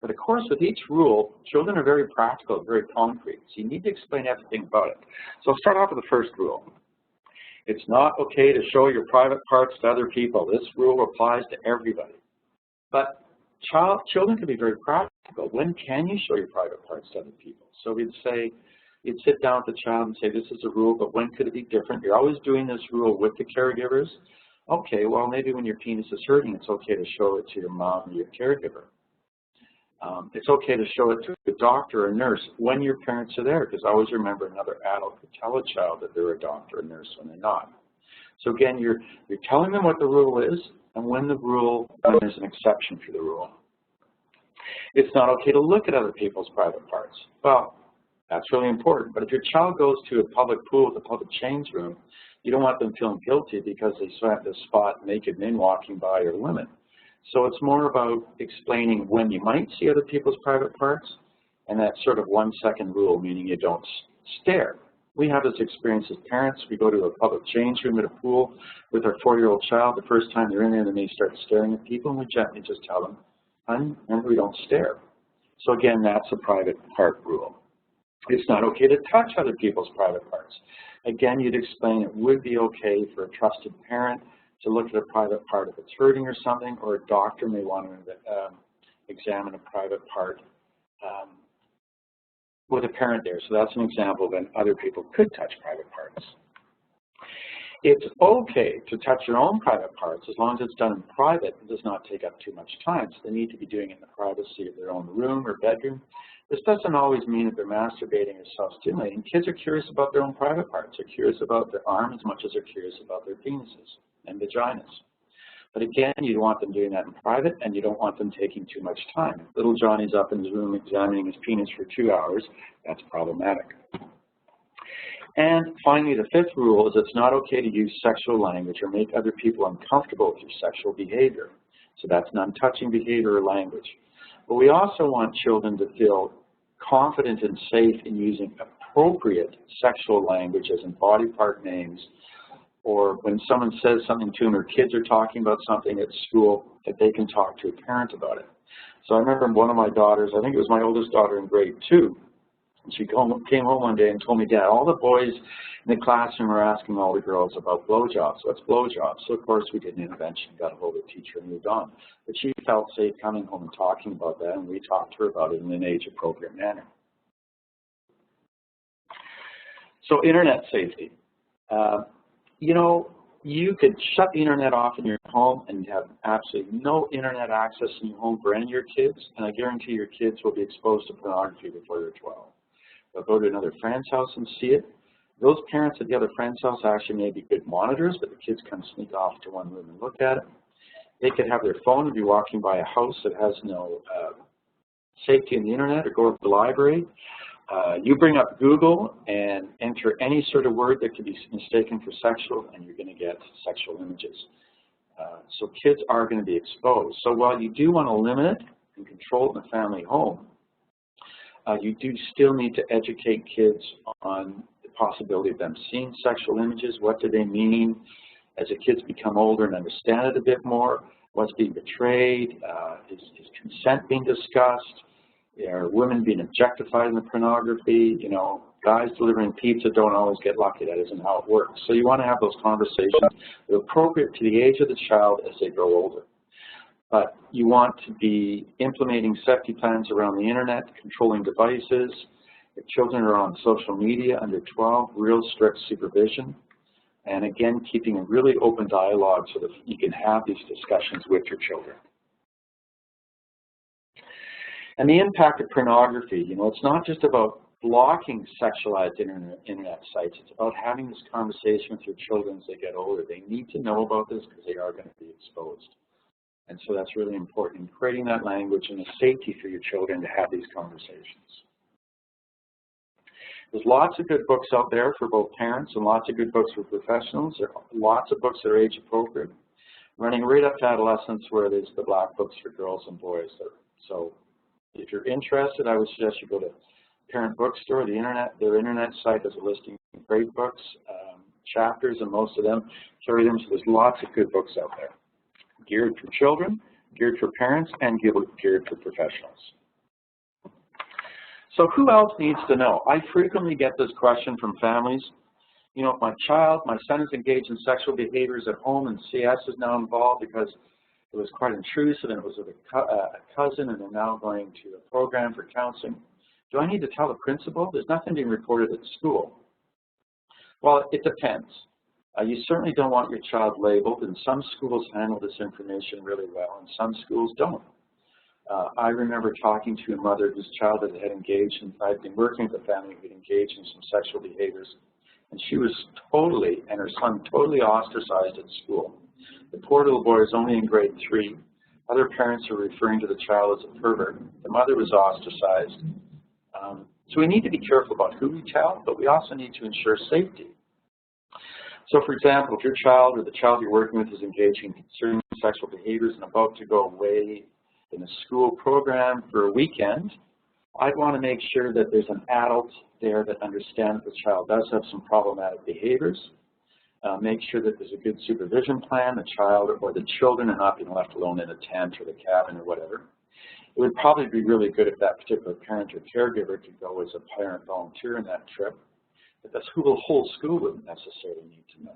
But of course, with each rule, children are very practical, very concrete. So you need to explain everything about it. So I'll start off with the first rule. It's not okay to show your private parts to other people. This rule applies to everybody. But children can be very practical. When can you show your private parts to other people? So we'd say, you'd sit down with the child and say, this is a rule, but when could it be different? You're always doing this rule with the caregivers. Okay, well, maybe when your penis is hurting, it's okay to show it to your mom or your caregiver. It's okay to show it to a doctor or a nurse when your parents are there, because always remember another adult could tell a child that they're a doctor or nurse when they're not. So again, you're telling them what the rule is and when there's an exception for the rule. It's not okay to look at other people's private parts. Well, that's really important. But if your child goes to a public pool, the public change room, you don't want them feeling guilty because they saw this spot naked men walking by or women. So it's more about explaining when you might see other people's private parts and that sort of 1-second rule, meaning you don't stare. We have this experience as parents. We go to a public change room at a pool with our 4-year-old child. The first time they're in there, they may start staring at people, and we gently just tell them, honey, remember, we don't stare. So again, that's a private part rule. It's not okay to touch other people's private parts. Again, you'd explain it would be okay for a trusted parent to look at a private part if it's hurting or something, or a doctor may want to examine a private part with a parent there. So that's an example of when other people could touch private parts. It's okay to touch your own private parts as long as it's done in private and does not take up too much time. So they need to be doing it in the privacy of their own room or bedroom. This doesn't always mean that they're masturbating or self-stimulating. Kids are curious about their own private parts. They're curious about their arm as much as they're curious about their penises and vaginas. But again, you don't want them doing that in private, and you don't want them taking too much time. If little Johnny's up in his room examining his penis for 2 hours, that's problematic. And finally, the 5th rule is it's not okay to use sexual language or make other people uncomfortable with your sexual behavior. So that's non-touching behavior or language. But we also want children to feel confident and safe in using appropriate sexual language, as in body part names, or when someone says something to them or kids are talking about something at school, that they can talk to a parent about it. So I remember one of my daughters, I think it was my oldest daughter in grade 2, and she came home one day and told me, Dad, all the boys in the classroom are asking all the girls about blowjobs. What's blowjobs? So of course we did an intervention, got a hold of the teacher and moved on. But she felt safe coming home and talking about that, and we talked to her about it in an age-appropriate manner. So internet safety. You know, you could shut the internet off in your home and have absolutely no internet access in your home for any of your kids, and I guarantee your kids will be exposed to pornography before they're 12. They'll go to another friend's house and see it. Those parents at the other friend's house actually may be good monitors, but the kids kind of sneak off to one room and look at it. They could have their phone and be walking by a house that has no safety in the internet, or go to the library. You bring up Google and enter any sort of word that could be mistaken for sexual, and you're going to get sexual images. So kids are going to be exposed. So while you do want to limit it and control it in the family home, you do still need to educate kids on the possibility of them seeing sexual images. What do they mean? As the kids become older and understand it a bit more, what's being betrayed? Is consent being discussed? Are women being objectified in the pornography? You know, guys delivering pizza don't always get lucky. That isn't how it works. So you want to have those conversations that are appropriate to the age of the child as they grow older. But you want to be implementing safety plans around the internet, controlling devices. If children are on social media under 12, real strict supervision. And again, keeping a really open dialogue so that you can have these discussions with your children. And the impact of pornography, you know, it's not just about blocking sexualized internet sites. It's about having this conversation with your children as they get older. They need to know about this because they are going to be exposed. And so that's really important in creating that language and the safety for your children to have these conversations. There's lots of good books out there for both parents and lots of good books for professionals. There are lots of books that are age appropriate, running right up to adolescence where there's the black books for girls and boys. So if you're interested, I would suggest you go to Parent Bookstore. Their internet site has a listing of great books, chapters, and most of them carry them. So there's lots of good books out there, geared for children, geared for parents, and geared for professionals. So who else needs to know? I frequently get this question from families. You know, if my son is engaged in sexual behaviors at home and CS is now involved because it was quite intrusive and it was with a cousin and they're now going to a program for counseling. Do I need to tell the principal? There's nothing being reported at school. Well, it depends. You certainly don't want your child labeled, and some schools handle this information really well, and some schools don't. I remember talking to a mother whose child had engaged, and I'd been working with a family who had engaged in some sexual behaviors, and she was totally, and her son totally ostracized at school. The poor little boy was only in grade 3. Other parents are referring to the child as a pervert. The mother was ostracized. So we need to be careful about who we tell, but we also need to ensure safety. So for example, if your child or the child you're working with is engaging in concerning sexual behaviors and about to go away in a school program for a weekend, I'd want to make sure that there's an adult there that understands the child does have some problematic behaviors. Make sure that there's a good supervision plan, the child or the children are not being left alone in a tent or the cabin or whatever. It would probably be really good if that particular parent or caregiver could go as a parent volunteer in that trip, but the whole school wouldn't necessarily need to know.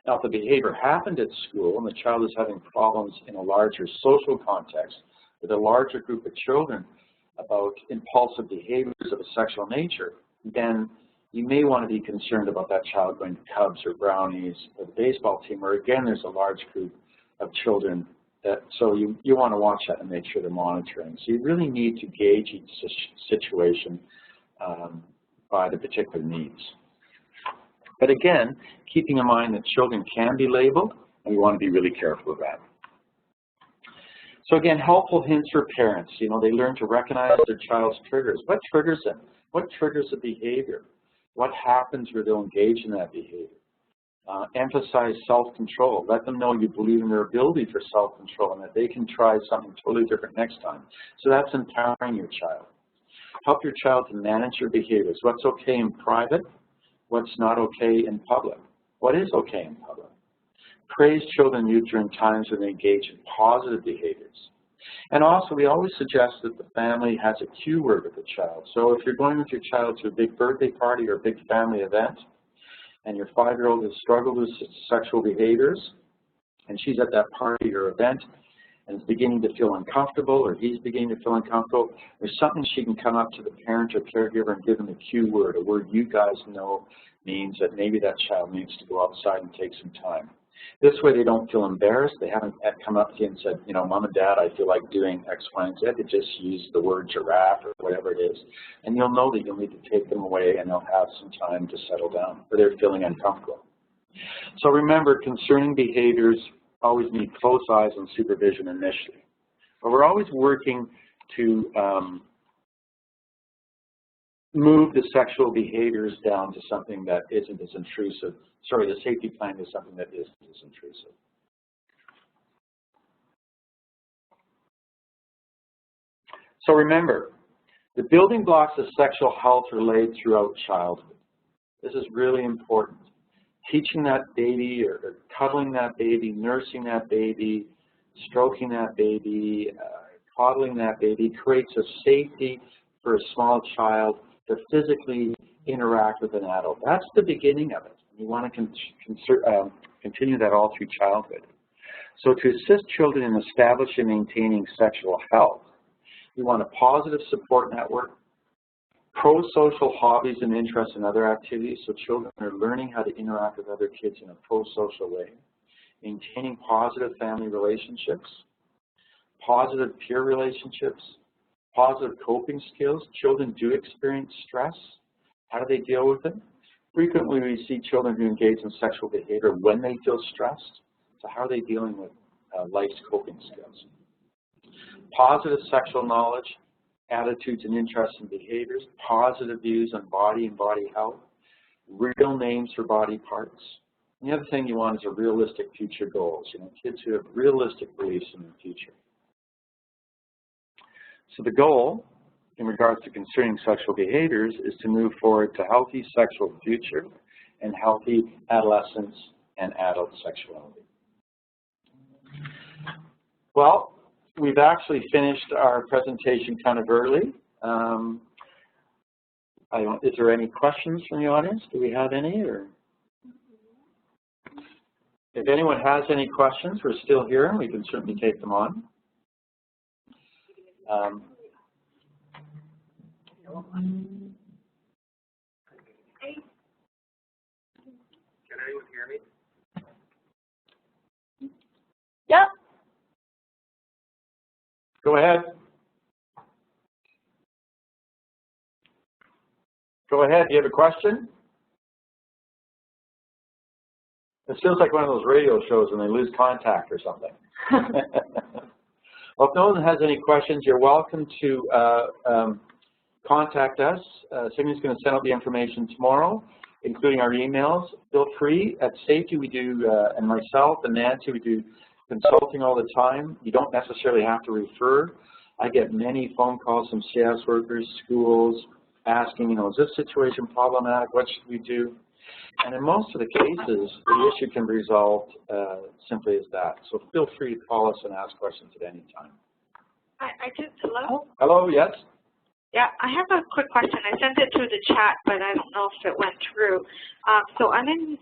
Now, if the behavior happened at school and the child is having problems in a larger social context with a larger group of children about impulsive behaviors of a sexual nature, then you may want to be concerned about that child going to Cubs or Brownies or the baseball team, where again there's a large group of children. So you want to watch that and make sure they're monitoring. So you really need to gauge each situation by the particular needs. But again, keeping in mind that children can be labeled, and we want to be really careful of that. So again, helpful hints for parents. You know, they learn to recognize their child's triggers. What triggers them? What triggers a behavior? What happens where they'll engage in that behavior? Emphasize self-control. Let them know you believe in their ability for self-control and that they can try something totally different next time. So that's empowering your child. Help your child to manage your behaviors. What's okay in private? What's not okay in public? What is okay in public? Praise children and youth during times when they engage in positive behaviors. And also, we always suggest that the family has a cue word with the child. So if you're going with your child to a big birthday party or a big family event, and your 5-year-old has struggled with sexual behaviors, and she's at that party or event, and is beginning to feel uncomfortable, or he's beginning to feel uncomfortable, there's something she can come up to the parent or caregiver and give them a cue word, a word you guys know means that maybe that child needs to go outside and take some time. This way they don't feel embarrassed. They haven't come up to you and said, you know, Mom and Dad, I feel like doing X, Y, and Z. They just use the word giraffe or whatever it is. And you'll know that you'll need to take them away and they'll have some time to settle down, or they're feeling uncomfortable. So remember, concerning behaviors always need close eyes and supervision initially. But we're always working to move the sexual behaviors down to something that isn't as intrusive. Sorry, the safety plan is something that isn't as intrusive. So remember, the building blocks of sexual health are laid throughout childhood. This is really important. Teaching that baby or cuddling that baby, nursing that baby, stroking that baby, coddling that baby creates a safety for a small child to physically interact with an adult. That's the beginning of it. You want to continue that all through childhood. So to assist children in establishing and maintaining sexual health, we want a positive support network, pro-social hobbies and interests in other activities, so children are learning how to interact with other kids in a pro-social way, maintaining positive family relationships, positive peer relationships, Positive coping skills. Children do experience stress. How do they deal with it? Frequently we see children who engage in sexual behavior when they feel stressed. So how are they dealing with life's coping skills? Positive sexual knowledge, attitudes and interests and behaviors, positive views on body and body health, real names for body parts. And the other thing you want is a realistic future goals. You know, kids who have realistic beliefs in the future. So the goal in regards to concerning sexual behaviors is to move forward to healthy sexual future and healthy adolescence and adult sexuality. Well, we've actually finished our presentation kind of early. Is there any questions from the audience? Do we have any? Or if anyone has any questions, we're still here and we can certainly take them on. Can anyone hear me? Yep. Go ahead. Go ahead. Do you have a question? It feels like one of those radio shows when they lose contact or something. Well, if no one has any questions, you're welcome to contact us. Sydney's going to send out the information tomorrow, including our emails. Feel free. At Safety, we do, and myself and Nancy, we do consulting all the time. You don't necessarily have to refer. I get many phone calls from CS workers, schools, asking, you know, is this situation problematic? What should we do? And in most of the cases, the issue can be resolved simply as that. So feel free to call us and ask questions at any time. Hello? Hello, yes? Yeah, I have a quick question. I sent it through the chat, but I don't know if it went through. So I'm in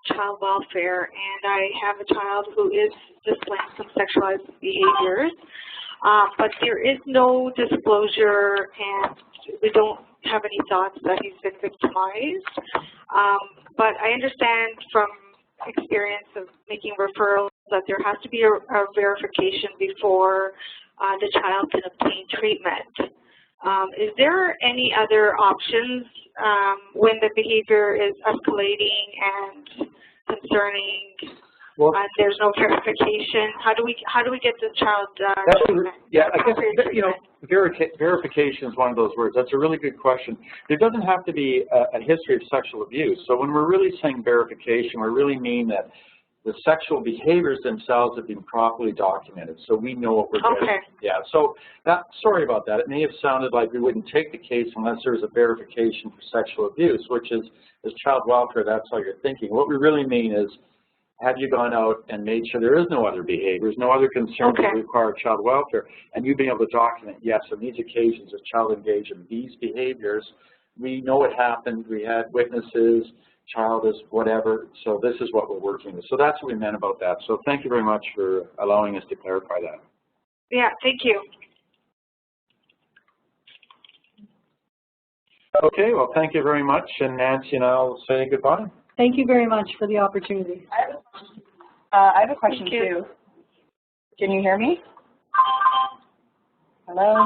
child welfare, and I have a child who is displaying some sexualized behaviors, but there is no disclosure, and we don't have any thoughts that he's been victimized. But I understand from experience of making referrals that there has to be a verification before the child can obtain treatment. Is there any other options when the behavior is escalating and concerning? Well, there's no verification. How do we get this child? Yeah, I guess, you know, verification is one of those words. That's a really good question. There doesn't have to be a history of sexual abuse. So when we're really saying verification, we really mean that the sexual behaviors themselves have been properly documented, so we know what we're getting. Okay. Yeah. So sorry about that. It may have sounded like we wouldn't take the case unless there's a verification for sexual abuse, which is, as child welfare, that's how you're thinking. What we really mean is, have you gone out and made sure there is no other behaviors, no other concerns that require child welfare, and you've been able to document, yes, on these occasions, a child engaged in these behaviors, we know it happened, we had witnesses, child is whatever, so this is what we're working with. So that's what we meant about that. So thank you very much for allowing us to clarify that. Yeah, thank you. Okay, well, thank you very much, and Nancy and I'll say goodbye. Thank you very much for the opportunity. I have a question too. Can you hear me? Hello?